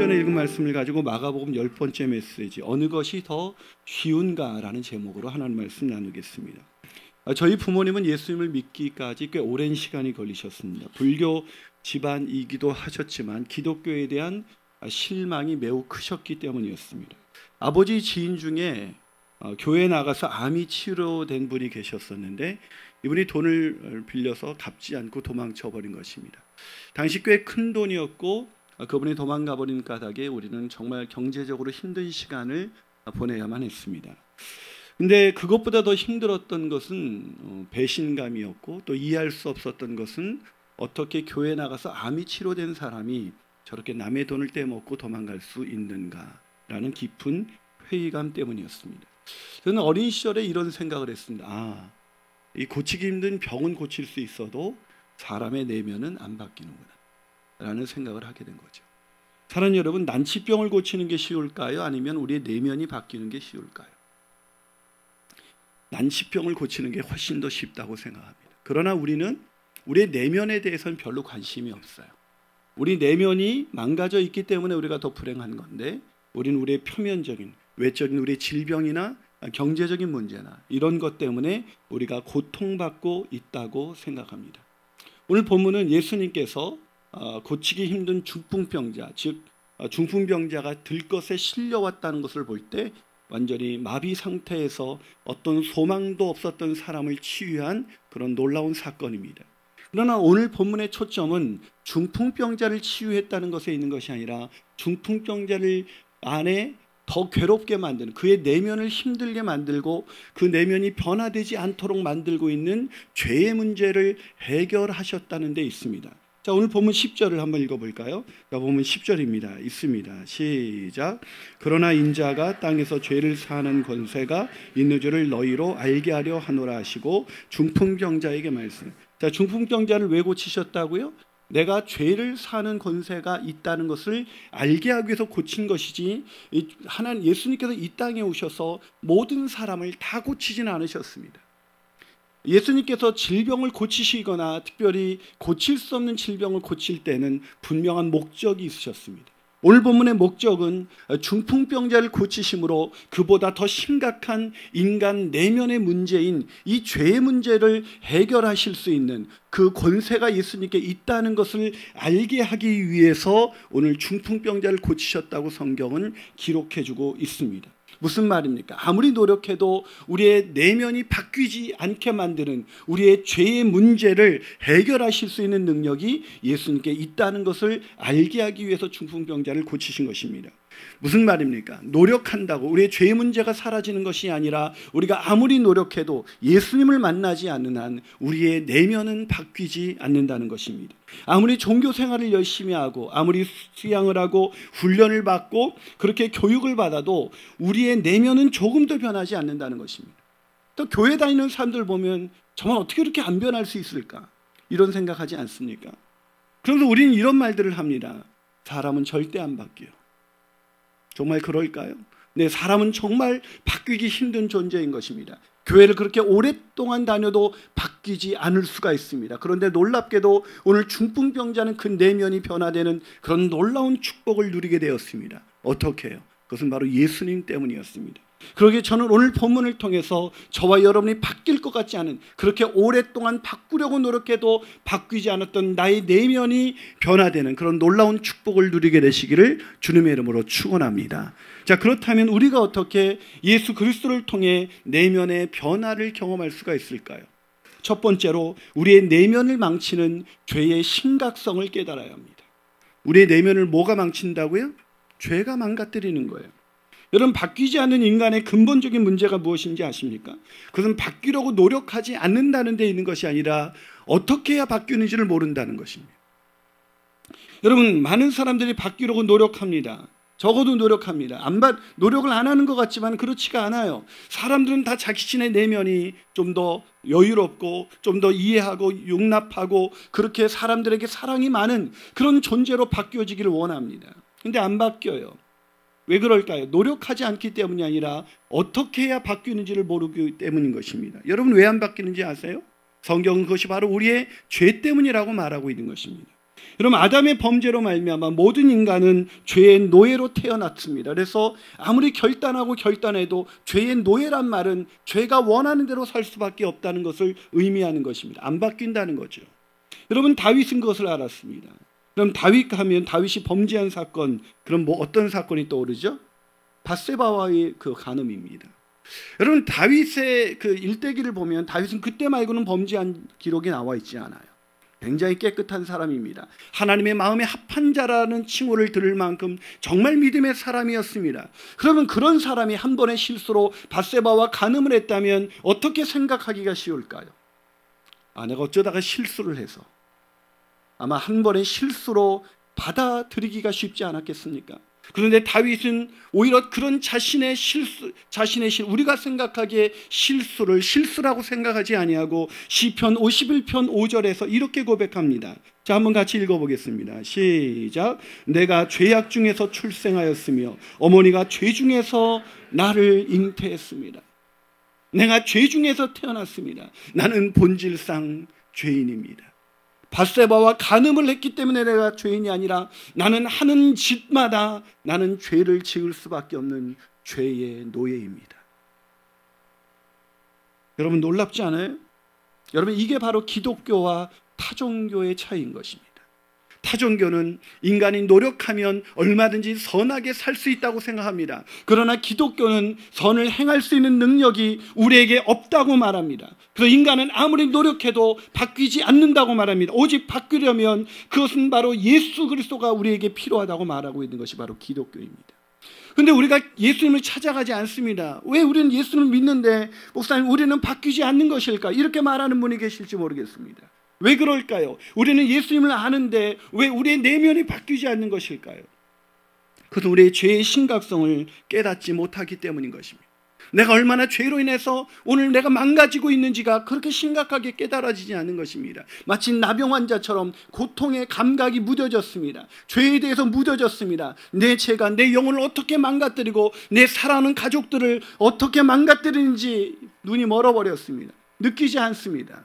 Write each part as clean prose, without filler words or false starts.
전에 읽은 말씀을 가지고 마가복음 10번째 메시지 어느 것이 더 쉬운가라는 제목으로 하나님 말씀 나누겠습니다. 저희 부모님은 예수님을 믿기까지 꽤 오랜 시간이 걸리셨습니다. 불교 집안이기도 하셨지만 기독교에 대한 실망이 매우 크셨기 때문이었습니다. 아버지 지인 중에 교회에 나가서 암이 치료된 분이 계셨었는데 이분이 돈을 빌려서 갚지 않고 도망쳐 버린 것입니다. 당시 꽤 큰 돈이었고 그분이 도망가 버린 까닭에 우리는 정말 경제적으로 힘든 시간을 보내야만 했습니다. 근데 그것보다 더 힘들었던 것은 배신감이었고, 또 이해할 수 없었던 것은 어떻게 교회에 나가서 암이 치료된 사람이 저렇게 남의 돈을 떼먹고 도망갈 수 있는가라는 깊은 회의감 때문이었습니다. 저는 어린 시절에 이런 생각을 했습니다. 이 고치기 힘든 병은 고칠 수 있어도 사람의 내면은 안 바뀌는구나 라는 생각을 하게 된 거죠. 사랑하는 여러분, 난치병을 고치는 게 쉬울까요? 아니면 우리의 내면이 바뀌는 게 쉬울까요? 난치병을 고치는 게 훨씬 더 쉽다고 생각합니다. 그러나 우리는 우리의 내면에 대해서는 별로 관심이 없어요. 우리 내면이 망가져 있기 때문에 우리가 더 불행한 건데, 우리는 우리의 표면적인, 외적인 우리의 질병이나 경제적인 문제나 이런 것 때문에 우리가 고통받고 있다고 생각합니다. 오늘 본문은 예수님께서 고치기 힘든 중풍병자, 즉 중풍병자가 들것에 실려왔다는 것을 볼 때 완전히 마비 상태에서 어떤 소망도 없었던 사람을 치유한 그런 놀라운 사건입니다. 그러나 오늘 본문의 초점은 중풍병자를 치유했다는 것에 있는 것이 아니라 중풍병자를 안에 더 괴롭게 만드는, 그의 내면을 힘들게 만들고 그 내면이 변화되지 않도록 만들고 있는 죄의 문제를 해결하셨다는 데 있습니다. 자, 오늘 본문 10절을 한번 읽어볼까요? 자, 본문 10절입니다. 있습니다. 시작. 그러나 인자가 땅에서 죄를 사하는 권세가 있는 줄을 너희로 알게 하려 하노라 하시고 중풍병자에게 말씀. 자, 중풍병자를 왜 고치셨다고요? 내가 죄를 사는 권세가 있다는 것을 알게 하기 위해서 고친 것이지, 하나님 예수님께서 이 땅에 오셔서 모든 사람을 다 고치진 않으셨습니다. 예수님께서 질병을 고치시거나 특별히 고칠 수 없는 질병을 고칠 때는 분명한 목적이 있으셨습니다. 오늘 본문의 목적은 중풍병자를 고치심으로 그보다 더 심각한 인간 내면의 문제인 이 죄의 문제를 해결하실 수 있는 그 권세가 예수님께 있다는 것을 알게 하기 위해서 오늘 중풍병자를 고치셨다고 성경은 기록해주고 있습니다. 무슨 말입니까? 아무리 노력해도 우리의 내면이 바뀌지 않게 만드는 우리의 죄의 문제를 해결하실 수 있는 능력이 예수님께 있다는 것을 알게 하기 위해서 중풍병자를 고치신 것입니다. 무슨 말입니까? 노력한다고 우리의 죄의 문제가 사라지는 것이 아니라 우리가 아무리 노력해도 예수님을 만나지 않는 한 우리의 내면은 바뀌지 않는다는 것입니다. 아무리 종교 생활을 열심히 하고 아무리 수양을 하고 훈련을 받고 그렇게 교육을 받아도 우리의 내면은 조금도 변하지 않는다는 것입니다. 또 교회 다니는 사람들 보면 정말 어떻게 그렇게 안 변할 수 있을까? 이런 생각하지 않습니까? 그래서 우리는 이런 말들을 합니다. 사람은 절대 안 바뀌어요. 정말 그럴까요? 네, 사람은 정말 바뀌기 힘든 존재인 것입니다. 교회를 그렇게 오랫동안 다녀도 바뀌지 않을 수가 있습니다. 그런데 놀랍게도 오늘 중풍병자는 그 내면이 변화되는 그런 놀라운 축복을 누리게 되었습니다. 어떻게 해요? 그것은 바로 예수님 때문이었습니다. 그러기에 저는 오늘 본문을 통해서 저와 여러분이 바뀔 것 같지 않은, 그렇게 오랫동안 바꾸려고 노력해도 바뀌지 않았던 나의 내면이 변화되는 그런 놀라운 축복을 누리게 되시기를 주님의 이름으로 축원합니다. 자, 그렇다면 우리가 어떻게 예수 그리스도를 통해 내면의 변화를 경험할 수가 있을까요? 첫 번째로 우리의 내면을 망치는 죄의 심각성을 깨달아야 합니다. 우리의 내면을 뭐가 망친다고요? 죄가 망가뜨리는 거예요. 여러분, 바뀌지 않는 인간의 근본적인 문제가 무엇인지 아십니까? 그것은 바뀌려고 노력하지 않는다는 데 있는 것이 아니라 어떻게 해야 바뀌는지를 모른다는 것입니다. 여러분, 많은 사람들이 바뀌려고 노력합니다. 적어도 노력합니다. 노력을 안 하는 것 같지만 그렇지가 않아요. 사람들은 다 자신의 내면이 좀 더 여유롭고 좀 더 이해하고 용납하고 그렇게 사람들에게 사랑이 많은 그런 존재로 바뀌어지기를 원합니다. 근데 안 바뀌어요. 왜 그럴까요? 노력하지 않기 때문이 아니라 어떻게 해야 바뀌는지를 모르기 때문인 것입니다. 여러분, 왜 안 바뀌는지 아세요? 성경은 그것이 바로 우리의 죄 때문이라고 말하고 있는 것입니다. 여러분, 아담의 범죄로 말미암아 모든 인간은 죄의 노예로 태어났습니다. 그래서 아무리 결단해도 죄의 노예란 말은 죄가 원하는 대로 살 수밖에 없다는 것을 의미하는 것입니다. 안 바뀐다는 거죠. 여러분, 다윗은 그것을 알았습니다. 그럼 다윗 하면 다윗이 범죄한 사건, 그럼 어떤 사건이 떠오르죠? 밧세바와의 그 간음입니다. 여러분, 다윗의 그 일대기를 보면 다윗은 그때 말고는 범죄한 기록이 나와 있지 않아요. 굉장히 깨끗한 사람입니다. 하나님의 마음에 합한 자라는 칭호를 들을 만큼 정말 믿음의 사람이었습니다. 그러면 그런 사람이 한 번의 실수로 밧세바와 간음을 했다면 어떻게 생각하기가 쉬울까요? 내가 어쩌다가 실수를 해서, 아마 한 번의 실수로 받아들이기가 쉽지 않았겠습니까? 그런데 다윗은 오히려 그런 자신의 실수, 우리가 생각하기에 실수라고 생각하지 아니하고 시편 51편 5절에서 이렇게 고백합니다. 자, 한번 같이 읽어보겠습니다. 시작. 내가 죄악 중에서 출생하였으며 어머니가 죄 중에서 나를 잉태했습니다. 내가 죄 중에서 태어났습니다. 나는 본질상 죄인입니다. 밧세바와 간음을 했기 때문에 내가 죄인이 아니라 나는 하는 짓마다 나는 죄를 지을 수밖에 없는 죄의 노예입니다. 여러분, 놀랍지 않아요? 여러분, 이게 바로 기독교와 타종교의 차이인 것입니다. 타종교는 인간이 노력하면 얼마든지 선하게 살 수 있다고 생각합니다. 그러나 기독교는 선을 행할 수 있는 능력이 우리에게 없다고 말합니다. 그래서 인간은 아무리 노력해도 바뀌지 않는다고 말합니다. 오직 바뀌려면 그것은 바로 예수 그리스도가 우리에게 필요하다고 말하고 있는 것이 바로 기독교입니다. 그런데 우리가 예수님을 찾아가지 않습니다. 왜 우리는 예수님을 믿는데 목사님 우리는 바뀌지 않는 것일까? 이렇게 말하는 분이 계실지 모르겠습니다. 왜 그럴까요? 우리는 예수님을 아는데 왜 우리의 내면이 바뀌지 않는 것일까요? 그것은 우리의 죄의 심각성을 깨닫지 못하기 때문인 것입니다. 내가 얼마나 죄로 인해서 오늘 내가 망가지고 있는지가 그렇게 심각하게 깨달아지지 않는 것입니다. 마치 나병 환자처럼 고통의 감각이 무뎌졌습니다. 죄에 대해서 무뎌졌습니다. 내 죄가 내 영혼을 어떻게 망가뜨리고 내 사랑하는 가족들을 어떻게 망가뜨리는지 눈이 멀어버렸습니다. 느끼지 않습니다.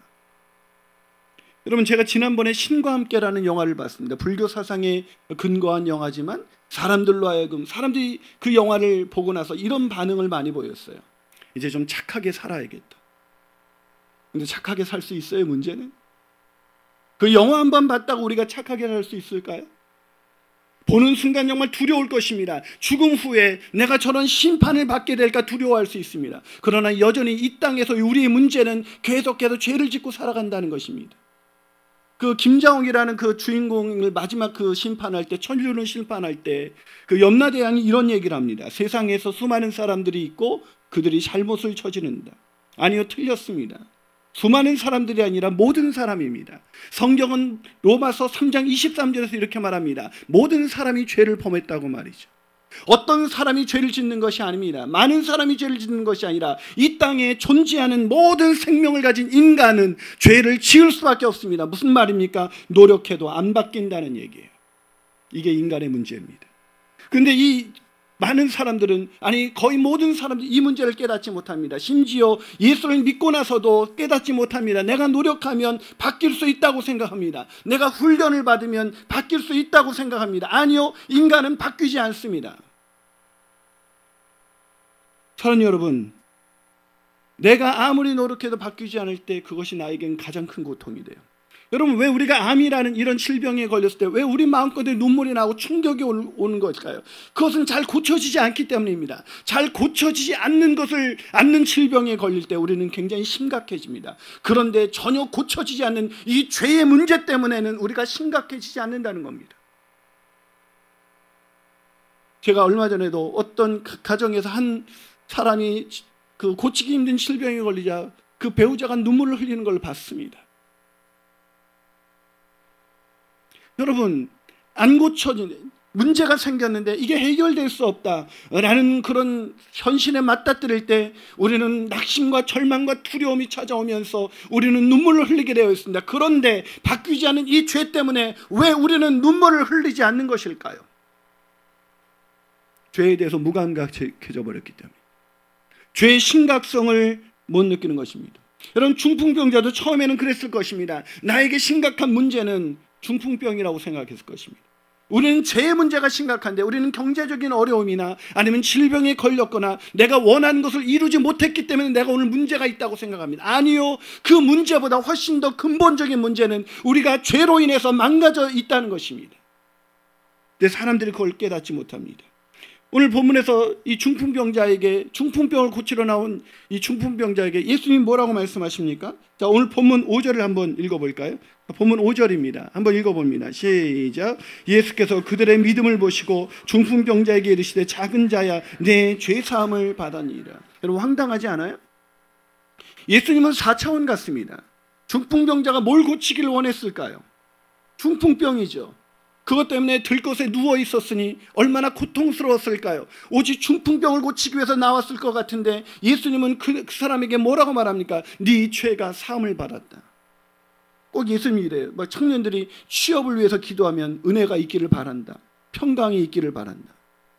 여러분, 제가 지난번에 신과 함께라는 영화를 봤습니다. 불교 사상에 근거한 영화지만 사람들이 그 영화를 보고 나서 이런 반응을 많이 보였어요. 이제 좀 착하게 살아야겠다. 근데 착하게 살 수 있어요? 문제는 그 영화 한 번 봤다고 우리가 착하게 살 수 있을까요? 보는 순간 정말 두려울 것입니다. 죽음 후에 내가 저런 심판을 받게 될까 두려워할 수 있습니다. 그러나 여전히 이 땅에서 우리의 문제는 계속해서 죄를 짓고 살아간다는 것입니다. 그 김자홍이라는 그 주인공을 마지막 그 심판할 때, 천륜을 심판할 때 그 염라대왕이 이런 얘기를 합니다. 세상에서 수많은 사람들이 있고 그들이 잘못을 저지른다. 아니요, 틀렸습니다. 수많은 사람들이 아니라 모든 사람입니다. 성경은 로마서 3장 23절에서 이렇게 말합니다. 모든 사람이 죄를 범했다고 말이죠. 어떤 사람이 죄를 짓는 것이 아닙니다. 많은 사람이 죄를 짓는 것이 아니라 이 땅에 존재하는 모든 생명을 가진 인간은 죄를 지을 수밖에 없습니다. 무슨 말입니까? 노력해도 안 바뀐다는 얘기예요. 이게 인간의 문제입니다. 그런데 이 많은 사람들은, 아니 거의 모든 사람들이 이 문제를 깨닫지 못합니다. 심지어 예수를 믿고 나서도 깨닫지 못합니다. 내가 노력하면 바뀔 수 있다고 생각합니다. 내가 훈련을 받으면 바뀔 수 있다고 생각합니다. 아니요, 인간은 바뀌지 않습니다. 사랑하는 여러분, 내가 아무리 노력해도 바뀌지 않을 때 그것이 나에겐 가장 큰 고통이 돼요. 여러분, 왜 우리가 암이라는 이런 질병에 걸렸을 때 왜 우리 마음껏에 눈물이 나고 충격이 오는 걸까요? 그것은 잘 고쳐지지 않기 때문입니다. 잘 고쳐지지 않는 질병에 걸릴 때 우리는 굉장히 심각해집니다. 그런데 전혀 고쳐지지 않는 이 죄의 문제 때문에는 우리가 심각해지지 않는다는 겁니다. 제가 얼마 전에도 어떤 가정에서 한 사람이 그 고치기 힘든 질병에 걸리자 그 배우자가 눈물을 흘리는 걸 봤습니다. 여러분, 안 고쳐지는 문제가 생겼는데 이게 해결될 수 없다라는 그런 현실에 맞닥뜨릴 때 우리는 낙심과 절망과 두려움이 찾아오면서 우리는 눈물을 흘리게 되어 있습니다. 그런데 바뀌지 않은 이 죄 때문에 왜 우리는 눈물을 흘리지 않는 것일까요? 죄에 대해서 무감각해져 버렸기 때문에, 죄의 심각성을 못 느끼는 것입니다. 여러분, 중풍병자도 처음에는 그랬을 것입니다. 나에게 심각한 문제는 중풍병이라고 생각했을 것입니다. 우리는 죄의 문제가 심각한데, 우리는 경제적인 어려움이나 아니면 질병에 걸렸거나 내가 원하는 것을 이루지 못했기 때문에 내가 오늘 문제가 있다고 생각합니다. 아니요, 그 문제보다 훨씬 더 근본적인 문제는 우리가 죄로 인해서 망가져 있다는 것입니다. 근데 사람들이 그걸 깨닫지 못합니다. 오늘 본문에서 이 중풍병자에게, 중풍병을 고치러 나온 이 중풍병자에게 예수님 뭐라고 말씀하십니까? 자, 오늘 본문 5절을 한번 읽어볼까요? 본문 5절입니다. 한번 읽어봅니다. 시작. 예수께서 그들의 믿음을 보시고 중풍병자에게 이르시되 작은 자야 내 죄사함을 받았니이다. 여러분, 황당하지 않아요? 예수님은 4차원 같습니다. 중풍병자가 뭘 고치기를 원했을까요? 중풍병이죠. 그것 때문에 들것에 누워 있었으니 얼마나 고통스러웠을까요? 오직 중풍병을 고치기 위해서 나왔을 것 같은데 예수님은 그 사람에게 뭐라고 말합니까? 네 죄가 사함을 받았다. 꼭 예수님이 이래요. 막 청년들이 취업을 위해서 기도하면 은혜가 있기를 바란다. 평강이 있기를 바란다.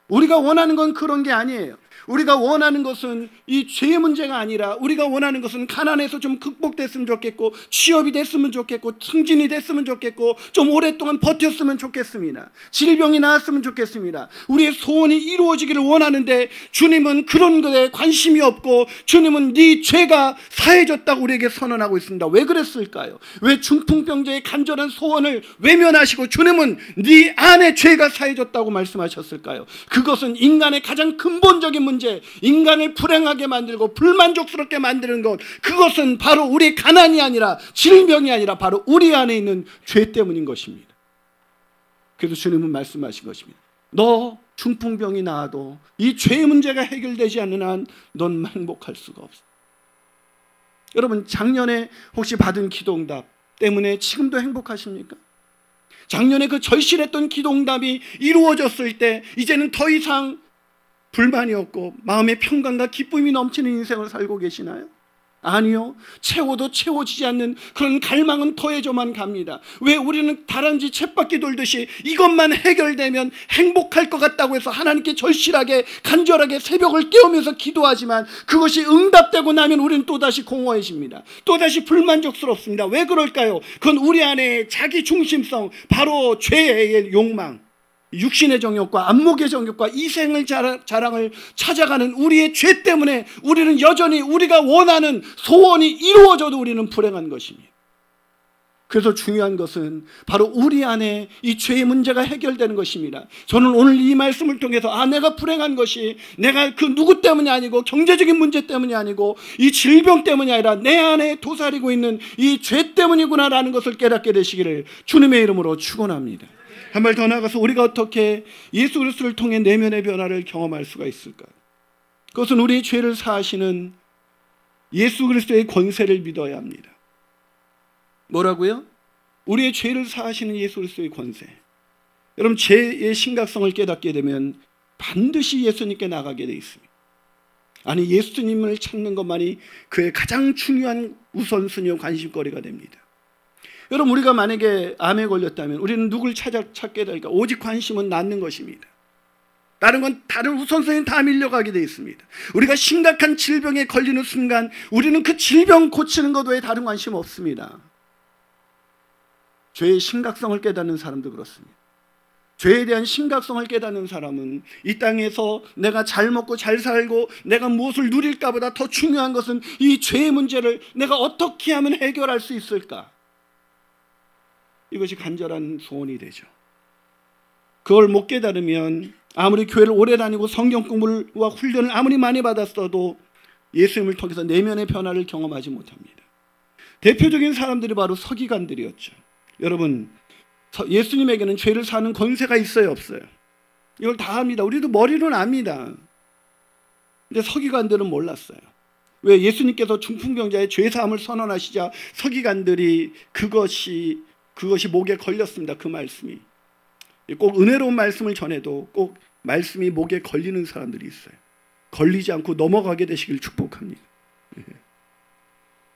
우리가 원하는 건 그런 게 아니에요. 우리가 원하는 것은 이 죄의 문제가 아니라 우리가 원하는 것은 가난에서 좀 극복됐으면 좋겠고, 취업이 됐으면 좋겠고, 승진이 됐으면 좋겠고, 좀 오랫동안 버텼으면 좋겠습니다. 질병이 나았으면 좋겠습니다. 우리의 소원이 이루어지기를 원하는데 주님은 그런 것에 관심이 없고 주님은 네 죄가 사해졌다고 우리에게 선언하고 있습니다. 왜 그랬을까요? 왜 중풍병자의 간절한 소원을 외면하시고 주님은 네 안에 죄가 사해졌다고 말씀하셨을까요? 그것은 인간의 가장 근본적인 문제, 인간을 불행하게 만들고 불만족스럽게 만드는 것, 그것은 바로 우리의 가난이 아니라 질병이 아니라 바로 우리 안에 있는 죄 때문인 것입니다. 그래서 주님은 말씀하신 것입니다. 너 중풍병이 나아도 이 죄의 문제가 해결되지 않는 한 넌 행복할 수가 없어. 여러분, 작년에 혹시 받은 기도응답 때문에 지금도 행복하십니까? 작년에 그 절실했던 기도응답이 이루어졌을 때 이제는 더 이상 불만이 없고 마음의 평강과 기쁨이 넘치는 인생을 살고 계시나요? 아니요. 채워도 채워지지 않는 그런 갈망은 더해져만 갑니다. 왜? 우리는 다람쥐 쳇바퀴 돌듯이 이것만 해결되면 행복할 것 같다고 해서 하나님께 절실하게 간절하게 새벽을 깨우면서 기도하지만 그것이 응답되고 나면 우리는 또다시 공허해집니다. 또다시 불만족스럽습니다. 왜 그럴까요? 그건 우리 안에 자기 중심성, 바로 죄의 욕망, 육신의 정욕과 안목의 정욕과 이생의 자랑을 찾아가는 우리의 죄 때문에 우리는 여전히 우리가 원하는 소원이 이루어져도 우리는 불행한 것입니다. 그래서 중요한 것은 바로 우리 안에 이 죄의 문제가 해결되는 것입니다. 저는 오늘 이 말씀을 통해서 내가 불행한 것이 내가 그 누구 때문이 아니고 경제적인 문제 때문이 아니고 이 질병 때문이 아니라 내 안에 도사리고 있는 이 죄 때문이구나라는 것을 깨닫게 되시기를 주님의 이름으로 축원합니다. 한 발 더 나아가서 우리가 어떻게 예수 그리스도를 통해 내면의 변화를 경험할 수가 있을까? 그것은 우리의 죄를 사하시는 예수 그리스도의 권세를 믿어야 합니다. 뭐라고요? 우리의 죄를 사하시는 예수 그리스도의 권세. 여러분, 죄의 심각성을 깨닫게 되면 반드시 예수님께 나가게 돼 있습니다. 아니, 예수님을 찾는 것만이 그의 가장 중요한 우선순위와 관심거리가 됩니다. 여러분, 우리가 만약에 암에 걸렸다면 우리는 누굴 찾게 될까? 오직 관심은 낫는 것입니다. 다른 건 다른 우선순위는 다 밀려가게 되어 있습니다. 우리가 심각한 질병에 걸리는 순간 우리는 그 질병 고치는 것 외에 다른 관심 없습니다. 죄의 심각성을 깨닫는 사람도 그렇습니다. 죄에 대한 심각성을 깨닫는 사람은 이 땅에서 내가 잘 먹고 잘 살고 내가 무엇을 누릴까 보다 더 중요한 것은 이 죄의 문제를 내가 어떻게 하면 해결할 수 있을까? 이것이 간절한 소원이 되죠. 그걸 못 깨달으면 아무리 교회를 오래 다니고 성경 공부와 훈련을 아무리 많이 받았어도 예수님을 통해서 내면의 변화를 경험하지 못합니다. 대표적인 사람들이 바로 서기관들이었죠. 여러분, 예수님에게는 죄를 사는 권세가 있어요, 없어요? 이걸 다 압니다. 우리도 머리로는 압니다. 근데 서기관들은 몰랐어요. 왜? 예수님께서 중풍병자의 죄사함을 선언하시자 서기관들이 그것이 목에 걸렸습니다. 그 말씀이. 꼭 은혜로운 말씀을 전해도 꼭 말씀이 목에 걸리는 사람들이 있어요. 걸리지 않고 넘어가게 되시길 축복합니다.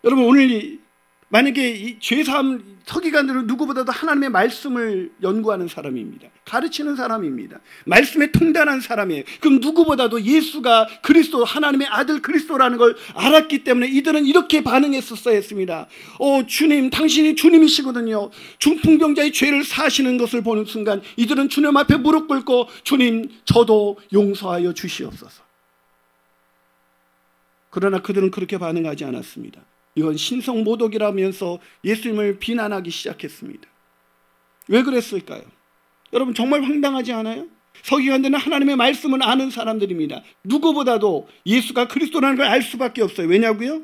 여러분, 오늘 만약에 이 죄사함 서기관들은 누구보다도 하나님의 말씀을 연구하는 사람입니다. 가르치는 사람입니다. 말씀에 통달한 사람이에요. 그럼 누구보다도 예수가 그리스도, 하나님의 아들 그리스도라는 걸 알았기 때문에 이들은 이렇게 반응했었어야 했습니다. 주님, 당신이 주님이시거든요. 중풍병자의 죄를 사하시는 것을 보는 순간 이들은 주님 앞에 무릎 꿇고 주님, 저도 용서하여 주시옵소서. 그러나 그들은 그렇게 반응하지 않았습니다. 이건 신성모독이라면서 예수님을 비난하기 시작했습니다. 왜 그랬을까요? 여러분, 정말 황당하지 않아요? 서기관들은 하나님의 말씀을 아는 사람들입니다. 누구보다도 예수가 그리스도라는 걸 알 수밖에 없어요. 왜냐고요?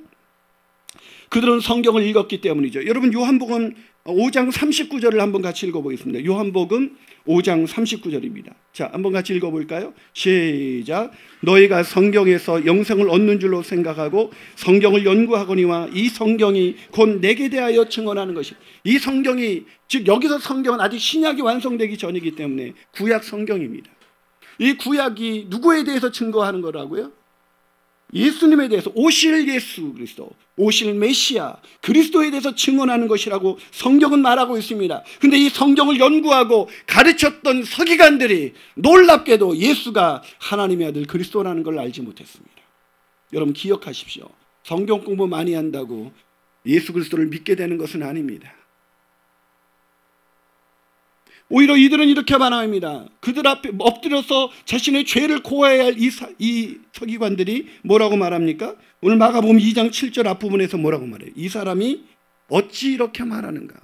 그들은 성경을 읽었기 때문이죠. 여러분, 요한복음 5장 39절을 한번 같이 읽어보겠습니다. 요한복음 5장 39절입니다. 자, 한번 같이 읽어볼까요? 시작. 너희가 성경에서 영생을 얻는 줄로 생각하고 성경을 연구하거니와 이 성경이 곧 내게 대하여 증언하는 것이. 이 성경이, 즉 여기서 성경은 아직 신약이 완성되기 전이기 때문에 구약 성경입니다. 이 구약이 누구에 대해서 증거하는 거라고요? 예수님에 대해서, 오실 예수 그리스도, 오실 메시아 그리스도에 대해서 증언하는 것이라고 성경은 말하고 있습니다. 근데 이 성경을 연구하고 가르쳤던 서기관들이 놀랍게도 예수가 하나님의 아들 그리스도라는 걸 알지 못했습니다. 여러분, 기억하십시오. 성경 공부 많이 한다고 예수 그리스도를 믿게 되는 것은 아닙니다. 오히려 이들은 이렇게 반응합니다. 그들 앞에 엎드려서 자신의 죄를 고해야 할 이 서기관들이 뭐라고 말합니까? 오늘 마가복음 2장 7절 앞부분에서 뭐라고 말해요? 이 사람이 어찌 이렇게 말하는가?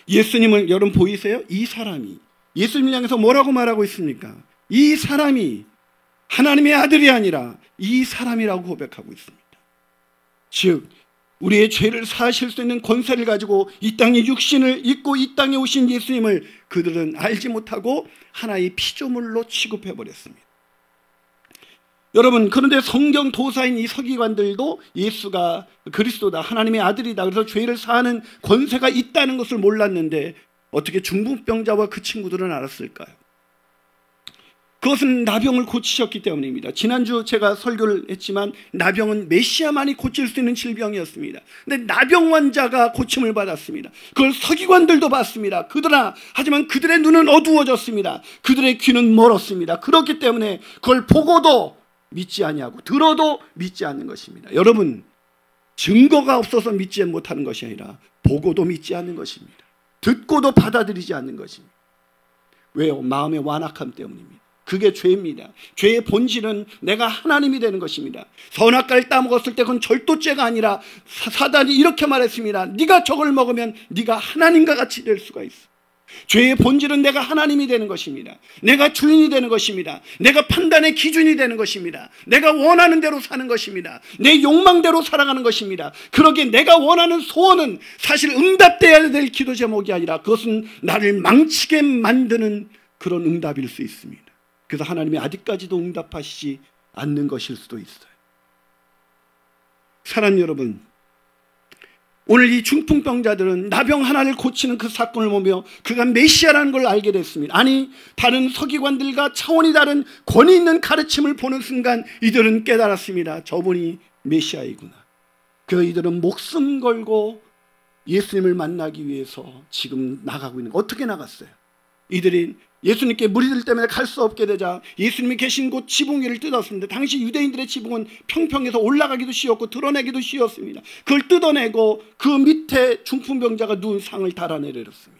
예수님을 여러분 보이세요? 이 사람이 예수님을 향해서 뭐라고 말하고 있습니까? 이 사람이 하나님의 아들이 아니라 이 사람이라고 고백하고 있습니다. 즉 우리의 죄를 사하실 수 있는 권세를 가지고 이 땅에 육신을 입고 이 땅에 오신 예수님을 그들은 알지 못하고 하나의 피조물로 취급해버렸습니다. 여러분, 그런데 성경 도사인 이 서기관들도 예수가 그리스도다, 하나님의 아들이다, 그래서 죄를 사하는 권세가 있다는 것을 몰랐는데 어떻게 중풍병자와 그 친구들은 알았을까요? 그것은 나병을 고치셨기 때문입니다. 지난주 제가 설교를 했지만 나병은 메시아만이 고칠 수 있는 질병이었습니다. 근데 나병 환자가 고침을 받았습니다. 그걸 서기관들도 봤습니다. 하지만 그들의 눈은 어두워졌습니다. 그들의 귀는 멀었습니다. 그렇기 때문에 그걸 보고도 믿지 아니하고 들어도 믿지 않는 것입니다. 여러분, 증거가 없어서 믿지 못하는 것이 아니라 보고도 믿지 않는 것입니다. 듣고도 받아들이지 않는 것입니다. 왜요? 마음의 완악함 때문입니다. 그게 죄입니다. 죄의 본질은 내가 하나님이 되는 것입니다. 선악과를 따먹었을 때 그건 절도죄가 아니라 사단이 이렇게 말했습니다. 네가 저걸 먹으면 네가 하나님과 같이 될 수가 있어. 죄의 본질은 내가 하나님이 되는 것입니다. 내가 주인이 되는 것입니다. 내가 판단의 기준이 되는 것입니다. 내가 원하는 대로 사는 것입니다. 내 욕망대로 살아가는 것입니다. 그러기에 내가 원하는 소원은 사실 응답돼야 될 기도 제목이 아니라 그것은 나를 망치게 만드는 그런 응답일 수 있습니다. 그래서 하나님이 아직까지도 응답하시지 않는 것일 수도 있어요. 사랑 여러분, 오늘 이 중풍병자들은 나병 하나를 고치는 그 사건을 보며 그가 메시아라는 걸 알게 됐습니다. 아니, 다른 서기관들과 차원이 다른 권위 있는 가르침을 보는 순간 이들은 깨달았습니다. 저분이 메시아이구나. 그래서 이들은 목숨 걸고 예수님을 만나기 위해서 지금 나가고 있는 거예요. 어떻게 나갔어요? 이들이 예수님께 무리들 때문에 갈 수 없게 되자 예수님이 계신 곳 지붕 위를 뜯었습니다. 당시 유대인들의 지붕은 평평해서 올라가기도 쉬웠고 드러내기도 쉬웠습니다. 그걸 뜯어내고 그 밑에 중풍병자가 누운 상을 달아내렸습니다.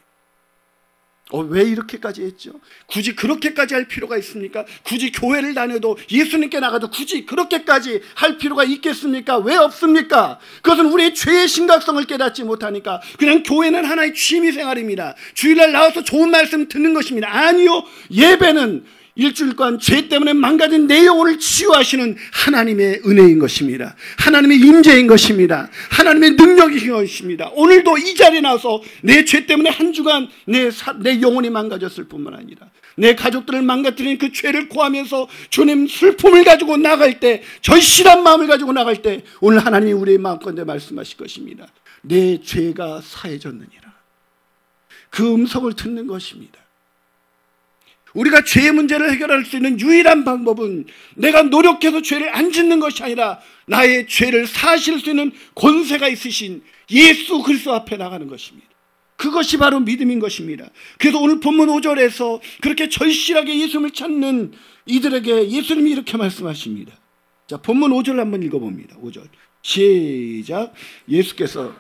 왜 이렇게까지 했죠? 굳이 그렇게까지 할 필요가 있습니까? 굳이 교회를 다녀도 예수님께 나가도 굳이 그렇게까지 할 필요가 있겠습니까? 왜 없습니까? 그것은 우리의 죄의 심각성을 깨닫지 못하니까 그냥 교회는 하나의 취미생활입니다. 주일날 나와서 좋은 말씀 듣는 것입니다. 아니요, 예배는 일주일간 죄 때문에 망가진 내 영혼을 치유하시는 하나님의 은혜인 것입니다. 하나님의 임재인 것입니다. 하나님의 능력인 것입니다. 오늘도 이 자리에 나와서 내 죄 때문에 한 주간 내 영혼이 망가졌을 뿐만 아니라 내 가족들을 망가뜨린 그 죄를 고하면서 주님 슬픔을 가지고 나갈 때, 절실한 마음을 가지고 나갈 때 오늘 하나님이 우리의 마음가운데 말씀하실 것입니다. 내 죄가 사해졌느니라. 그 음성을 듣는 것입니다. 우리가 죄의 문제를 해결할 수 있는 유일한 방법은 내가 노력해서 죄를 안 짓는 것이 아니라 나의 죄를 사실 수 있는 권세가 있으신 예수 그리스도 앞에 나가는 것입니다. 그것이 바로 믿음인 것입니다. 그래서 오늘 본문 5절에서 그렇게 절실하게 예수님을 찾는 이들에게 예수님이 이렇게 말씀하십니다. 자, 본문 5절 한번 읽어봅니다. 5절 시작. 예수께서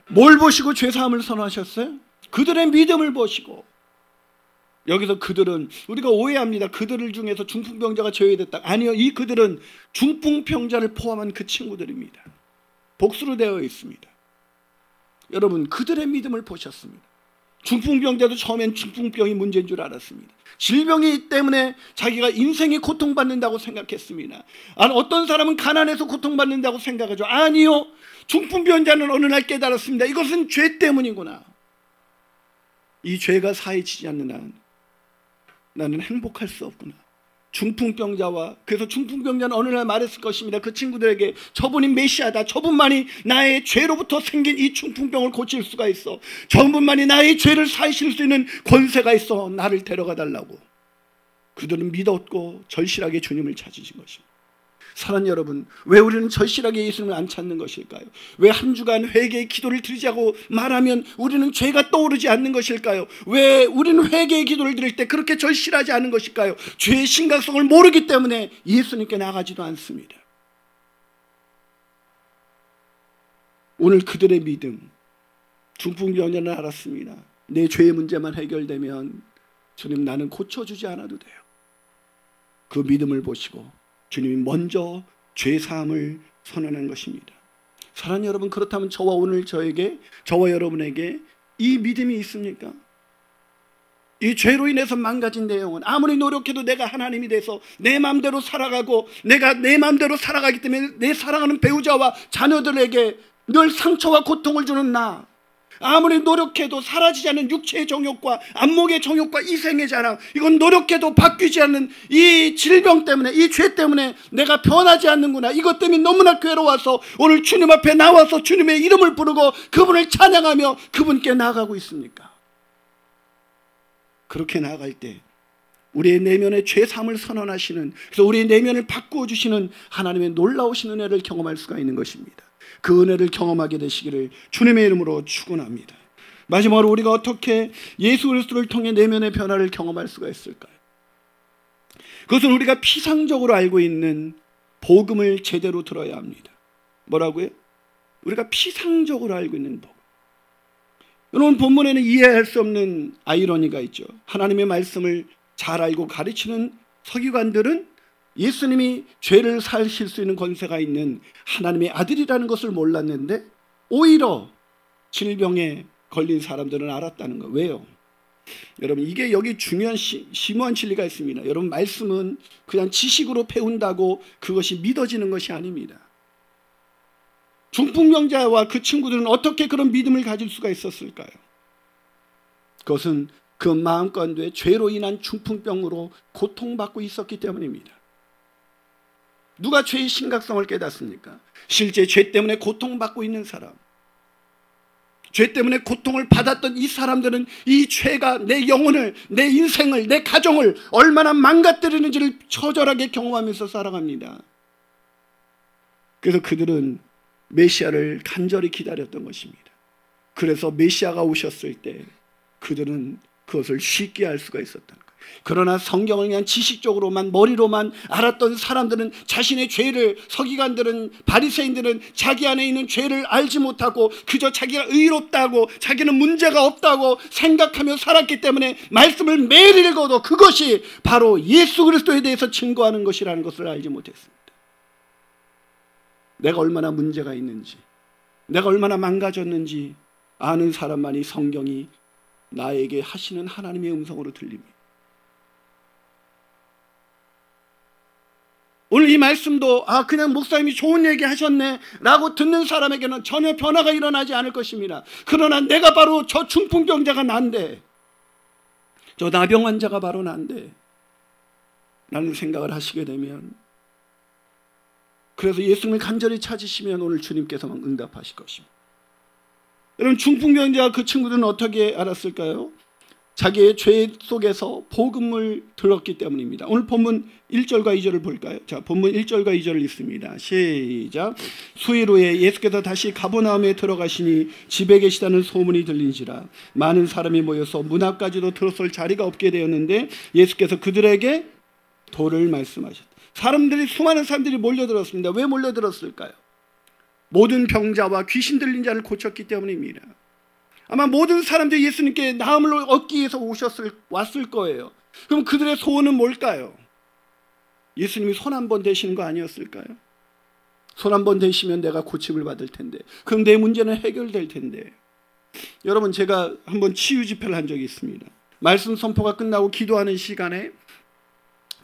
뭘 보시고 죄사함을 선언하셨어요? 그들의 믿음을 보시고. 여기서 그들은 우리가 오해합니다. 그들을 중에서 중풍병자가 제외됐다. 아니요, 이 그들은 중풍병자를 포함한 그 친구들입니다. 복수로 되어 있습니다. 여러분, 그들의 믿음을 보셨습니다. 중풍병자도 처음엔 중풍병이 문제인 줄 알았습니다. 질병이 때문에 자기가 인생이 고통받는다고 생각했습니다. 어떤 사람은 가난해서 고통받는다고 생각하죠. 아니요, 중풍병자는 어느 날 깨달았습니다. 이것은 죄 때문이구나. 이 죄가 사해지지 않는 한 나는 행복할 수 없구나. 중풍병자와, 그래서 중풍병자는 어느 날 말했을 것입니다. 그 친구들에게 저분이 메시아다. 저분만이 나의 죄로부터 생긴 이 중풍병을 고칠 수가 있어. 저분만이 나의 죄를 사하실 수 있는 권세가 있어. 나를 데려가 달라고. 그들은 믿었고 절실하게 주님을 찾으신 것입니다. 사랑하는 여러분, 왜 우리는 절실하게 예수님을 안 찾는 것일까요? 왜 한 주간 회개의 기도를 드리자고 말하면 우리는 죄가 떠오르지 않는 것일까요? 왜 우리는 회개의 기도를 드릴 때 그렇게 절실하지 않은 것일까요? 죄의 심각성을 모르기 때문에 예수님께 나가지도 않습니다. 오늘 그들의 믿음, 중풍병자는 알았습니다. 내 죄의 문제만 해결되면 주님, 나는 고쳐주지 않아도 돼요. 그 믿음을 보시고 주님이 먼저 죄사함을 선언한 것입니다. 사랑하는 여러분, 그렇다면 저와 여러분에게 이 믿음이 있습니까? 이 죄로 인해서 망가진 내 영혼, 아무리 노력해도 내가 하나님이 돼서 내 마음대로 살아가고 내가 내 마음대로 살아가기 때문에 내 사랑하는 배우자와 자녀들에게 늘 상처와 고통을 주는 나, 아무리 노력해도 사라지지 않는 육체의 정욕과 안목의 정욕과 이생의 자랑, 이건 노력해도 바뀌지 않는 이 질병 때문에, 이 죄 때문에 내가 변하지 않는구나. 이것 때문에 너무나 괴로워서 오늘 주님 앞에 나와서 주님의 이름을 부르고 그분을 찬양하며 그분께 나아가고 있습니까? 그렇게 나아갈 때 우리의 내면의 죄사함을 선언하시는, 그래서 우리의 내면을 바꾸어 주시는 하나님의 놀라우신 은혜를 경험할 수가 있는 것입니다. 그 은혜를 경험하게 되시기를 주님의 이름으로 축원합니다. 마지막으로 우리가 어떻게 예수 그리스도를 통해 내면의 변화를 경험할 수가 있을까요? 그것은 우리가 피상적으로 알고 있는 복음을 제대로 들어야 합니다. 뭐라고요? 우리가 피상적으로 알고 있는 복음. 여러분, 본문에는 이해할 수 없는 아이러니가 있죠. 하나님의 말씀을 잘 알고 가르치는 서기관들은 예수님이 죄를 사하실 수 있는 권세가 있는 하나님의 아들이라는 것을 몰랐는데 오히려 질병에 걸린 사람들은 알았다는 거. 왜요? 여러분, 이게 여기 중요한 심오한 진리가 있습니다. 여러분, 말씀은 그냥 지식으로 배운다고 그것이 믿어지는 것이 아닙니다. 중풍병자와 그 친구들은 어떻게 그런 믿음을 가질 수가 있었을까요? 그것은 그 마음 가운데 죄로 인한 중풍병으로 고통받고 있었기 때문입니다. 누가 죄의 심각성을 깨닫습니까? 실제 죄 때문에 고통받고 있는 사람, 죄 때문에 고통을 받았던 이 사람들은 이 죄가 내 영혼을, 내 인생을, 내 가정을 얼마나 망가뜨리는지를 처절하게 경험하면서 살아갑니다. 그래서 그들은 메시아를 간절히 기다렸던 것입니다. 그래서 메시아가 오셨을 때 그들은 그것을 쉽게 알 수가 있었다는 거예요. 그러나 성경을 그냥 지식적으로만, 머리로만 알았던 사람들은 자신의 죄를, 서기관들은, 바리새인들은 자기 안에 있는 죄를 알지 못하고 그저 자기가 의롭다고, 자기는 문제가 없다고 생각하며 살았기 때문에 말씀을 매일 읽어도 그것이 바로 예수 그리스도에 대해서 증거하는 것이라는 것을 알지 못했습니다. 내가 얼마나 문제가 있는지, 내가 얼마나 망가졌는지 아는 사람만이 성경이 나에게 하시는 하나님의 음성으로 들립니다. 오늘 이 말씀도 그냥 목사님이 좋은 얘기 하셨네 라고 듣는 사람에게는 전혀 변화가 일어나지 않을 것입니다. 그러나 내가 바로 저 중풍병자가 난데, 저 나병 환자가 바로 난데 라는 생각을 하시게 되면, 그래서 예수님을 간절히 찾으시면 오늘 주님께서 응답하실 것입니다. 여러분 중풍병자 그 친구들은 어떻게 알았을까요? 자기의 죄 속에서 복음을 들었기 때문입니다. 오늘 본문 1절과 2절을 볼까요? 자, 본문 1절과 2절을 읽습니다. 시작. 수일 후에 예수께서 다시 가버나움에 들어가시니 집에 계시다는 소문이 들린지라 많은 사람이 모여서 문 앞까지도 들어설 자리가 없게 되었는데 예수께서 그들에게 도를 말씀하셨다. 수많은 사람들이 몰려들었습니다. 왜 몰려들었을까요? 모든 병자와 귀신 들린 자를 고쳤기 때문입니다. 아마 모든 사람들이 예수님께 나음을 얻기 위해서 왔을 거예요. 그럼 그들의 소원은 뭘까요? 예수님이 손 한 번 대시는 거 아니었을까요? 손 한 번 대시면 내가 고침을 받을 텐데, 그럼 내 문제는 해결될 텐데. 여러분, 제가 한번 치유 집회를 한 적이 있습니다. 말씀 선포가 끝나고 기도하는 시간에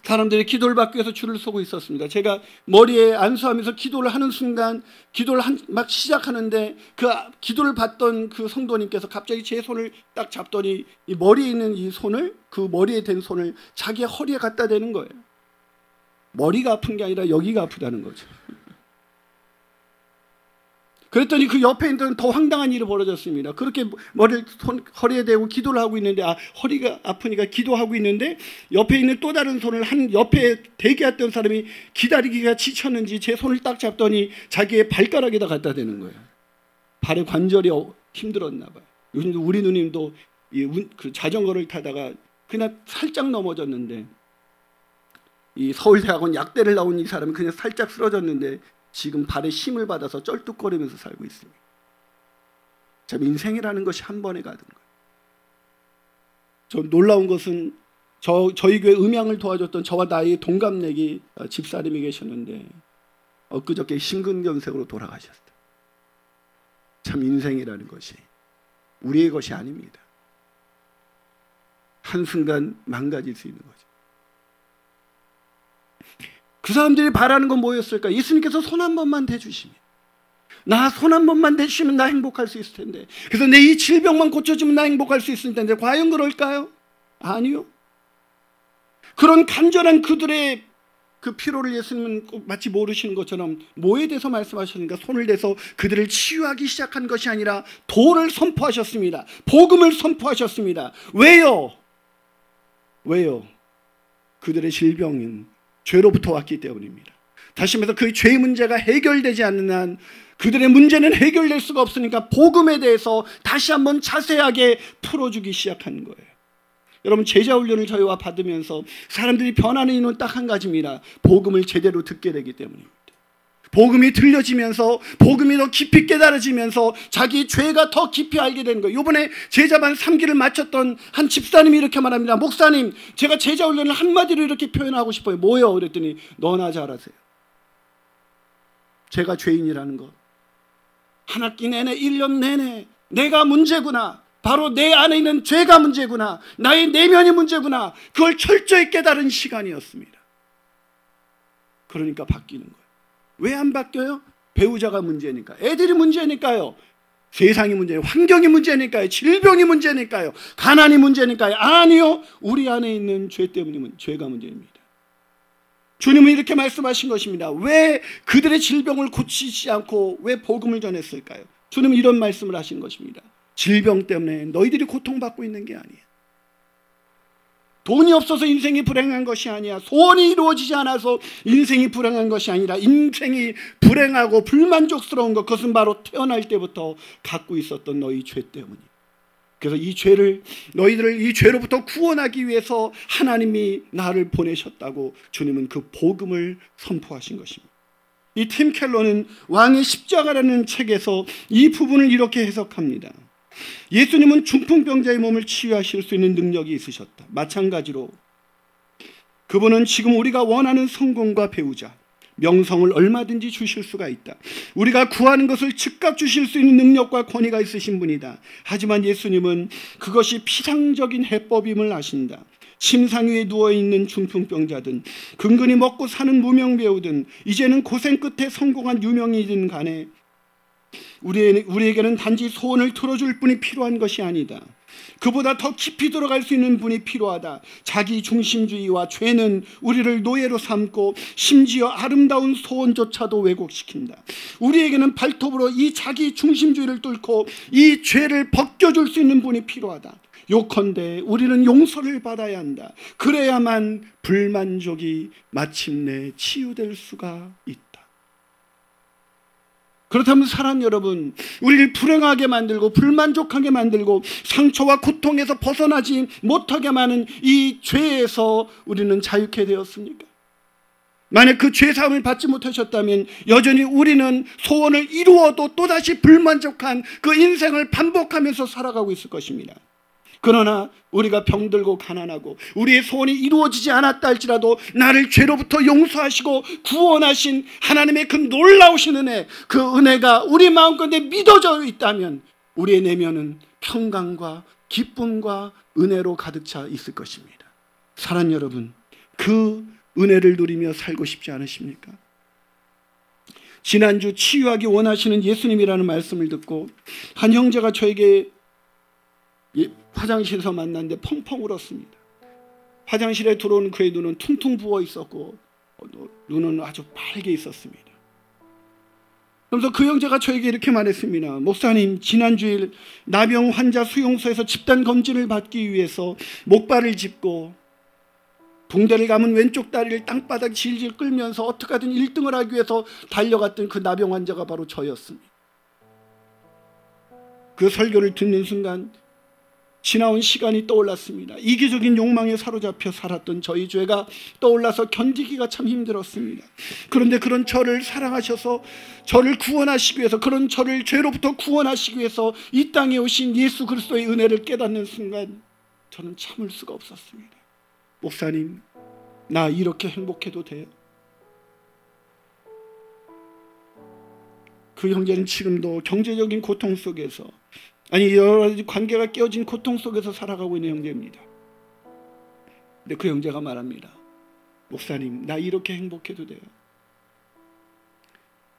사람들이 기도를 받기 위해서 줄을 서고 있었습니다. 제가 머리에 안수하면서 기도를 하는 순간 기도를 막 시작하는데 그 기도를 받던 그 성도님께서 갑자기 제 손을 딱 잡더니 이 머리에 있는 이 손을, 그 머리에 댄 손을 자기의 허리에 갖다 대는 거예요. 머리가 아픈 게 아니라 여기가 아프다는 거죠. 그랬더니 그 옆에 있는 더 황당한 일이 벌어졌습니다. 그렇게 머리를 허리에 대고 기도를 하고 있는데, 허리가 아프니까 기도하고 있는데 옆에 있는 또 다른 손을 옆에 대기했던 사람이 기다리기가 지쳤는지 제 손을 딱 잡더니 자기의 발가락에다 갖다 대는 거예요. 발의 관절이 힘들었나 봐요. 요즘 우리 누님도 그 자전거를 타다가 그냥 살짝 넘어졌는데, 이 서울대학원 약대를 나온 이 사람은 그냥 살짝 쓰러졌는데 지금 발에 힘을 받아서 쩔뚝거리면서 살고 있습니다. 참, 인생이라는 것이 한 번에 가는 거예요. 저 놀라운 것은 저희 교회 음향을 도와줬던 저와 나이 동갑내기 집사님이 계셨는데 엊그저께 심근경색으로 돌아가셨어요. 참, 인생이라는 것이 우리의 것이 아닙니다. 한순간 망가질 수 있는 거죠. 그 사람들이 바라는 건 뭐였을까? 예수님께서 손 한 번만 대주시면, 나 손 한 번만 대주시면 나 행복할 수 있을 텐데, 그래서 내 이 질병만 고쳐주면 나 행복할 수 있을 텐데, 과연 그럴까요? 아니요. 그런 간절한 그들의 그 피로를 예수님은 마치 모르시는 것처럼 뭐에 대해서 말씀하셨습니까? 손을 대서 그들을 치유하기 시작한 것이 아니라 도를 선포하셨습니다. 복음을 선포하셨습니다. 왜요? 그들의 질병은 죄로부터 왔기 때문입니다. 다시 말해서 그 죄의 문제가 해결되지 않는 한 그들의 문제는 해결될 수가 없으니까 복음에 대해서 다시 한번 자세하게 풀어주기 시작하는 거예요. 여러분, 제자훈련을 저희와 받으면서 사람들이 변하는 이유는 딱 한 가지입니다. 복음을 제대로 듣게 되기 때문입니다. 복음이 들려지면서, 복음이 더 깊이 깨달아지면서 자기 죄가 더 깊이 알게 되는 거예요. 이번에 제자반 3기를 마쳤던 한 집사님이 이렇게 말합니다. 목사님, 제가 제자훈련을 한마디로 이렇게 표현하고 싶어요. 뭐요? 그랬더니 너나 잘하세요. 제가 죄인이라는 것, 한 학기 내내 1년 내내 내가 문제구나, 바로 내 안에 있는 죄가 문제구나, 나의 내면이 문제구나, 그걸 철저히 깨달은 시간이었습니다. 그러니까 바뀌는 거예요. 왜 안 바뀌어요? 배우자가 문제니까, 애들이 문제니까요, 세상이 문제니까요, 환경이 문제니까요, 질병이 문제니까요, 가난이 문제니까요. 아니요, 우리 안에 있는 죄 때문에 죄가 문제입니다. 주님은 이렇게 말씀하신 것입니다. 왜 그들의 질병을 고치지 않고 왜 복음을 전했을까요? 주님은 이런 말씀을 하신 것입니다. 질병 때문에 너희들이 고통받고 있는 게 아니야. 돈이 없어서 인생이 불행한 것이 아니야. 소원이 이루어지지 않아서 인생이 불행한 것이 아니라 인생이 불행하고 불만족스러운 것, 그것은 바로 태어날 때부터 갖고 있었던 너희 죄 때문이야. 그래서 이 죄를, 너희들을 이 죄로부터 구원하기 위해서 하나님이 나를 보내셨다고 주님은 그 복음을 선포하신 것입니다. 이 팀 켈러는 왕의 십자가라는 책에서 이 부분을 이렇게 해석합니다. 예수님은 중풍병자의 몸을 치유하실 수 있는 능력이 있으셨다. 마찬가지로 그분은 지금 우리가 원하는 성공과 배우자, 명성을 얼마든지 주실 수가 있다. 우리가 구하는 것을 즉각 주실 수 있는 능력과 권위가 있으신 분이다. 하지만 예수님은 그것이 피상적인 해법임을 아신다. 침상 위에 누워있는 중풍병자든 근근히 먹고 사는 무명배우든 이제는 고생 끝에 성공한 유명인이든 간에 우리에게는 단지 소원을 들어줄 뿐이 필요한 것이 아니다. 그보다 더 깊이 들어갈 수 있는 분이 필요하다. 자기 중심주의와 죄는 우리를 노예로 삼고 심지어 아름다운 소원조차도 왜곡시킨다. 우리에게는 발톱으로 이 자기 중심주의를 뚫고 이 죄를 벗겨줄 수 있는 분이 필요하다. 요컨대 우리는 용서를 받아야 한다. 그래야만 불만족이 마침내 치유될 수가 있다. 그렇다면 사랑 여러분, 우리를 불행하게 만들고 불만족하게 만들고 상처와 고통에서 벗어나지 못하게 하는 이 죄에서 우리는 자유케 되었습니까? 만약 그 죄사함을 받지 못하셨다면 여전히 우리는 소원을 이루어도 또다시 불만족한 그 인생을 반복하면서 살아가고 있을 것입니다. 그러나 우리가 병들고 가난하고 우리의 소원이 이루어지지 않았다 할지라도 나를 죄로부터 용서하시고 구원하신 하나님의 그 놀라우신 은혜, 그 은혜가 우리 마음가운데 믿어져 있다면 우리의 내면은 평강과 기쁨과 은혜로 가득 차 있을 것입니다. 사랑하는 여러분, 그 은혜를 누리며 살고 싶지 않으십니까? 지난주 치유하기 원하시는 예수님이라는 말씀을 듣고 한 형제가 저에게 화장실에서 만났는데 펑펑 울었습니다. 화장실에 들어온 그의 눈은 퉁퉁 부어 있었고 눈은 아주 빨개 있었습니다. 그래서 그 형제가 저에게 이렇게 말했습니다. 목사님, 지난주일 나병 환자 수용소에서 집단 검진을 받기 위해서 목발을 짚고 붕대를 감은 왼쪽 다리를 땅바닥 질질 끌면서 어떻게든 1등을 하기 위해서 달려갔던 그 나병 환자가 바로 저였습니다. 그 설교를 듣는 순간 지나온 시간이 떠올랐습니다. 이기적인 욕망에 사로잡혀 살았던 저희 죄가 떠올라서 견디기가 참 힘들었습니다. 그런데 그런 저를 사랑하셔서 저를 구원하시기 위해서, 그런 저를 죄로부터 구원하시기 위해서 이 땅에 오신 예수 그리스도의 은혜를 깨닫는 순간 저는 참을 수가 없었습니다. 목사님, 나 이렇게 행복해도 돼요? 그 형제는 지금도 경제적인 고통 속에서, 아니 여러 가지 관계가 깨어진 고통 속에서 살아가고 있는 형제입니다. 근데 그 형제가 말합니다. 목사님, 나 이렇게 행복해도 돼요?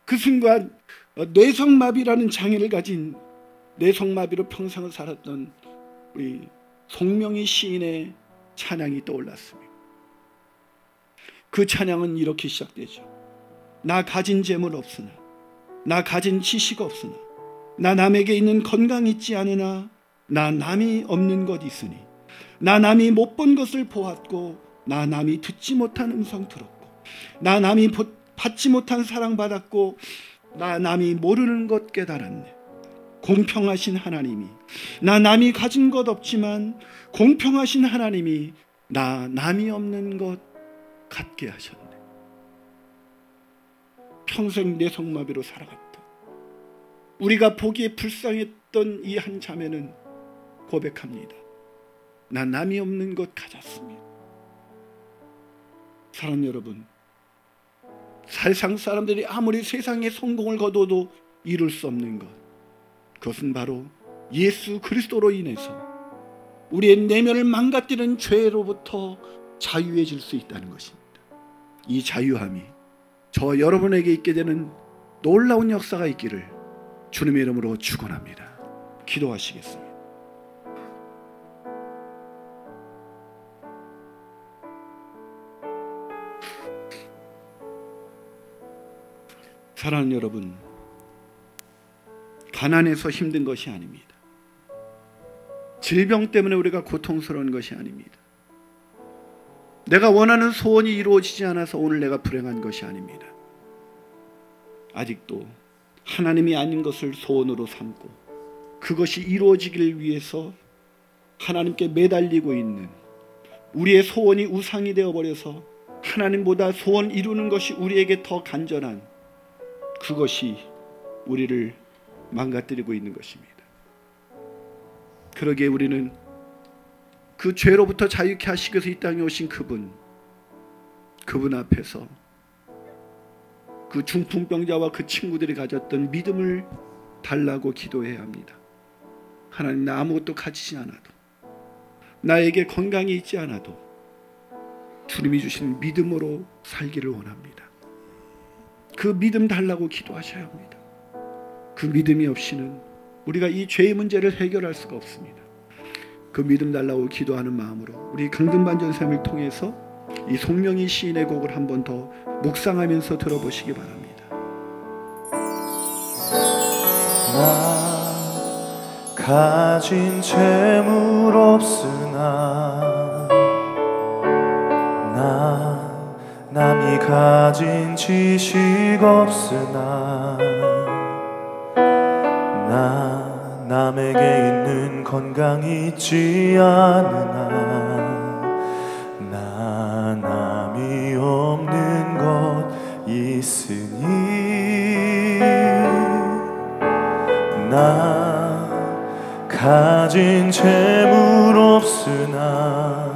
그 순간 뇌성마비라는 장애를 가진, 뇌성마비로 평생을 살았던 우리 송명희 시인의 찬양이 떠올랐습니다. 그 찬양은 이렇게 시작되죠. 나 가진 재물 없으나, 나 가진 지식 없으나, 나 남에게 있는 건강 있지 않으나, 나 남이 없는 것 있으니, 나 남이 못 본 것을 보았고, 나 남이 듣지 못한 음성 들었고, 나 남이 받지 못한 사랑 받았고, 나 남이 모르는 것 깨달았네. 공평하신 하나님이, 나 남이 가진 것 없지만 공평하신 하나님이 나 남이 없는 것 갖게 하셨네. 평생 뇌성마비로 살아갔다. 우리가 보기에 불쌍했던 이 한 자매는 고백합니다. 나 남이 없는 것 가졌습니다. 사랑하는 여러분, 세상 사람들이 아무리 세상에 성공을 거둬도 이룰 수 없는 것, 그것은 바로 예수 그리스도로 인해서 우리의 내면을 망가뜨리는 죄로부터 자유해질 수 있다는 것입니다. 이 자유함이 저 여러분에게 있게 되는 놀라운 역사가 있기를 주님의 이름으로 축원합니다. 기도하시겠습니다. 사랑하는 여러분, 가난해서 힘든 것이 아닙니다. 질병 때문에 우리가 고통스러운 것이 아닙니다. 내가 원하는 소원이 이루어지지 않아서 오늘 내가 불행한 것이 아닙니다. 아직도 하나님이 아닌 것을 소원으로 삼고 그것이 이루어지길 위해서 하나님께 매달리고 있는, 우리의 소원이 우상이 되어버려서 하나님보다 소원 이루는 것이 우리에게 더 간절한, 그것이 우리를 망가뜨리고 있는 것입니다. 그러기에 우리는 그 죄로부터 자유케 하시기 위해서 이 땅에 오신 그분 앞에서 그 중풍병자와 그 친구들이 가졌던 믿음을 달라고 기도해야 합니다. 하나님, 나 아무것도 가지지 않아도, 나에게 건강이 있지 않아도 주님이 주신 믿음으로 살기를 원합니다. 그 믿음 달라고 기도하셔야 합니다. 그 믿음이 없이는 우리가 이 죄의 문제를 해결할 수가 없습니다. 그 믿음 달라고 기도하는 마음으로 우리 강등반 전사님을 통해서 이 송명희 시인의 곡을 한 번 더 묵상하면서 들어보시기 바랍니다. 나 가진 재물 없으나 나 남이 가진 지식 없으나 나 남에게 있는 건강이 있지 않으나 나 남이 없는 것 있으니 나 가진 재물 없으나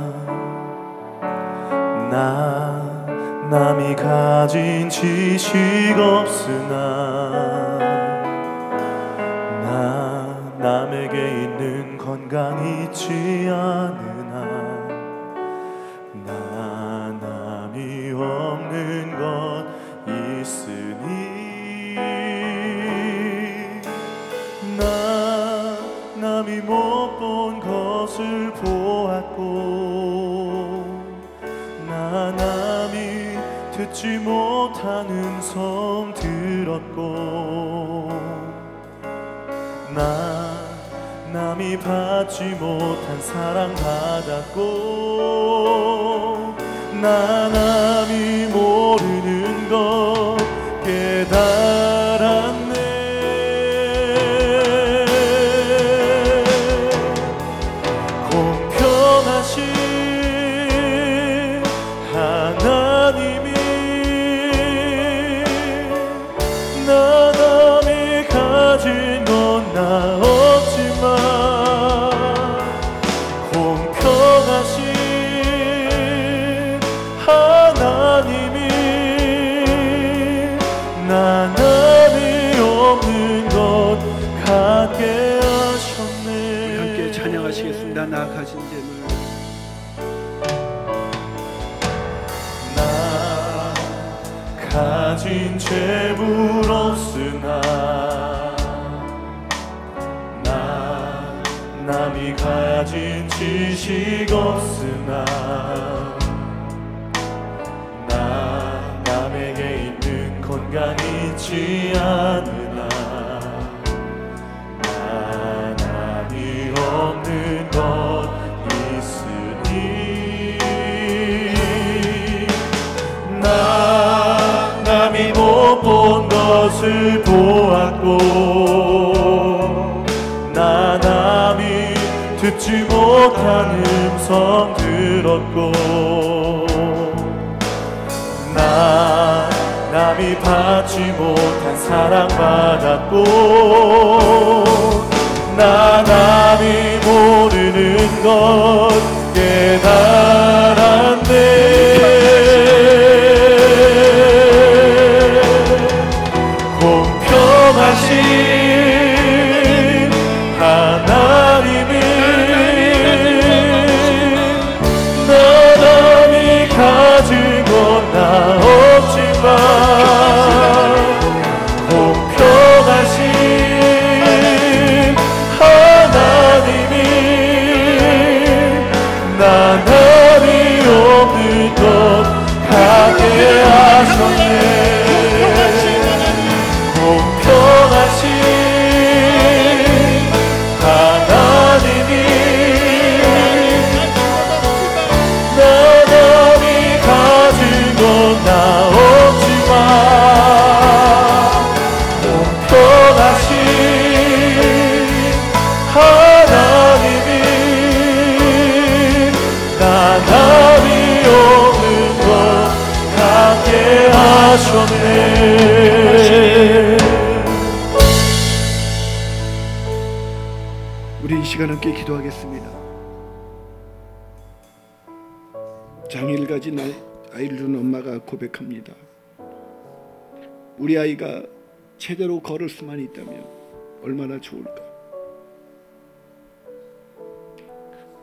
나 남이 가진 지식 없으나 나 남에게 있는 건강이 있지 않으나 나 남이 없는 것 있으니 나 남이 못 본 것을 보았고 나 남이 듣지 못한 음성 들었고 나 남이 받지 못한 사랑 받았고 나 남이 모르는 것 깨달았네. 공평하신 하나님이 나 남이 가진 건 나 없지만 공평하신 하나님이 나 남이 없는 것 갖게 하셨네. 우리 함께 찬양하시겠습니다. 나 가진 재물 나 가진 재물 없으나 나 남이 가진 지식 없으나 나 남에게 있는 건강이 있지 않으나 나 남이 없는 것 있으니 나 남이 못 본 것을 보았고 나 남이 듣지 못한 음성 들었고 나 남이 받지 못한 사랑 받았고 나 남이 모르는 것 깨달았네. 공평하신 하나님이 나 남이 가진 건 나 없지만 공평하신 하나님이 나 남이 없는 것 가게 하셨네. 공평하신 하나님이 나 남이 가진 건 나 없지만 공평하신 하나님이 나 남이 없는 것 갖게 하셨네. 우리 이 시간 함께 기도하겠습니다. 장애를 가진 아이를 둔 엄마가 고백합니다. 우리 아이가 제대로 걸을 수만 있다면 얼마나 좋을까.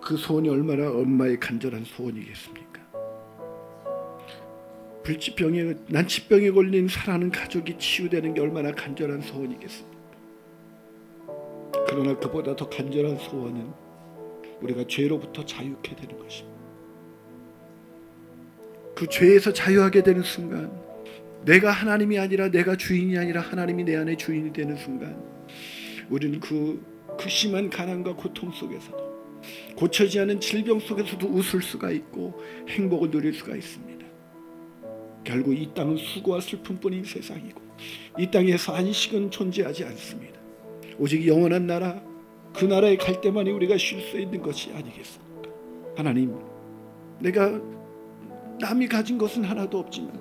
그 소원이 얼마나 엄마의 간절한 소원이겠습니까. 불치병에 난치병에 걸린 사랑하는 가족이 치유되는 게 얼마나 간절한 소원이겠습니까. 그러나 그보다 더 간절한 소원은 우리가 죄로부터 자유케 되는 것입니다. 그 죄에서 자유하게 되는 순간, 내가 하나님이 아니라, 내가 주인이 아니라 하나님이 내 안에 주인이 되는 순간, 우리는 그 심한 가난과 고통 속에서도, 고쳐지지 않은 질병 속에서도 웃을 수가 있고 행복을 누릴 수가 있습니다. 결국 이 땅은 수고와 슬픔뿐인 세상이고, 이 땅에서 안식은 존재하지 않습니다. 오직 영원한 나라, 그 나라에 갈 때만이 우리가 쉴 수 있는 것이 아니겠습니까? 하나님, 내가 남이 가진 것은 하나도 없지만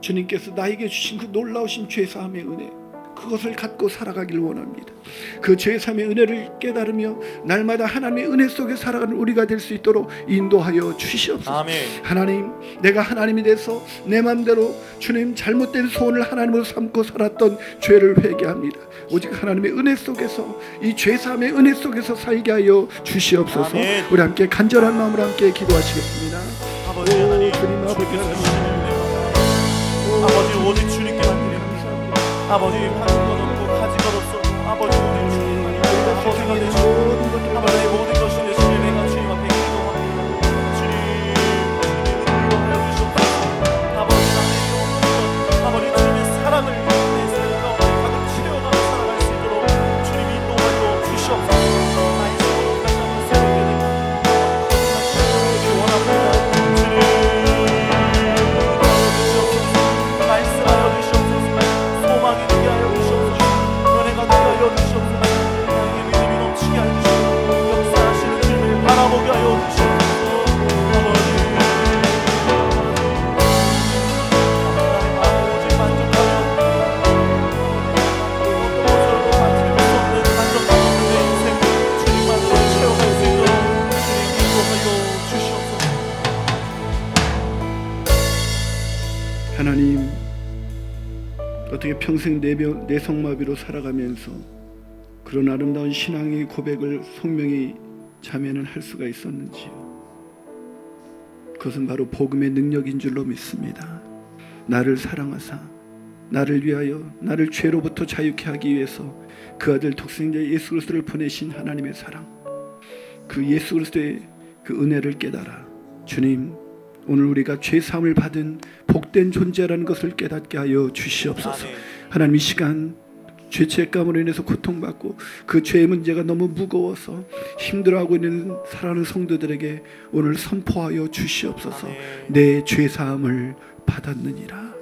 주님께서 나에게 주신 그 놀라우신 죄사함의 은혜, 그것을 갖고 살아가길 원합니다. 그 죄사함의 은혜를 깨달으며 날마다 하나님의 은혜 속에 살아가는 우리가 될 수 있도록 인도하여 주시옵소서. 아멘. 하나님, 내가 하나님이 돼서 내 마음대로 주님 잘못된 소원을 하나님으로 삼고 살았던 죄를 회개합니다. 오직 하나님의 은혜 속에서, 이 죄사함의 은혜 속에서 살게 하여 주시옵소서. 아멘. 우리 함께 간절한 마음으로 함께 기도하시겠습니다. 아버지 하나님, 주님 아버지 주님께서 하나님, 주시는 은혜, 아버지 오직 주님께만 드립니다. 아버지 받은 것 없고 가진 것 없어도 아버지 오직 주님만이 아버지가 되시고 아버지 모든 것이 되시길 내가 주님 앞에 기도합니다. 주님, 주님의 은혜로 하여 주시옵소서. 아버지 나에게 오는 것, 아버지 주님의 사랑을 내 삶 가운데 가득 채워가며 살아갈 수 있도록 주님이 인도하여 주시옵소서. 나의 소원을 갖다가 세우게 되고 원합니다. 주님 주시옵소서. 말씀하여 주시옵소서. 소망이 되게 하여 주시옵소서. 은혜가 되게 하여 주시옵소서. 나에게 믿음이 넘치게 하여 주시옵소서. 역사하시는 주님을 바라보게 하여 주시옵소서. 아버지, 나의 마음 오직 만족하며 어떤 것으로도 만족할 수 없는 만족감 없는 내 인생 주님만으로 채워갈 수 있도록 주님 인도하여 주시옵소서. 하나님, 어떻게 평생 내성마비로 살아가면서 그런 아름다운 신앙의 고백을 성명의 자매는 할 수가 있었는지요? 그것은 바로 복음의 능력인 줄로 믿습니다. 나를 사랑하사 나를 위하여 나를 죄로부터 자유케 하기 위해서 그 아들 독생자 예수 그리스도를 보내신 하나님의 사랑, 그 예수 그리스도의 그 은혜를 깨달아 주님, 오늘 우리가 죄사함을 받은 복된 존재라는 것을 깨닫게 하여 주시옵소서. 아멘. 하나님, 이 시간 죄책감으로 인해서 고통받고 그 죄의 문제가 너무 무거워서 힘들어하고 있는 사랑하는 성도들에게 오늘 선포하여 주시옵소서. 아멘. 내 죄사함을 받았느니라.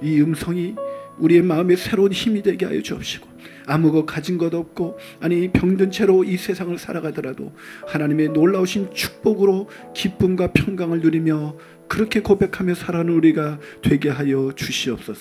이 음성이 우리의 마음에 새로운 힘이 되게 하여 주옵시고, 아무것 가진 것 없고 아니 병든 채로 이 세상을 살아가더라도 하나님의 놀라우신 축복으로 기쁨과 평강을 누리며 그렇게 고백하며 살아가는 우리가 되게 하여 주시옵소서.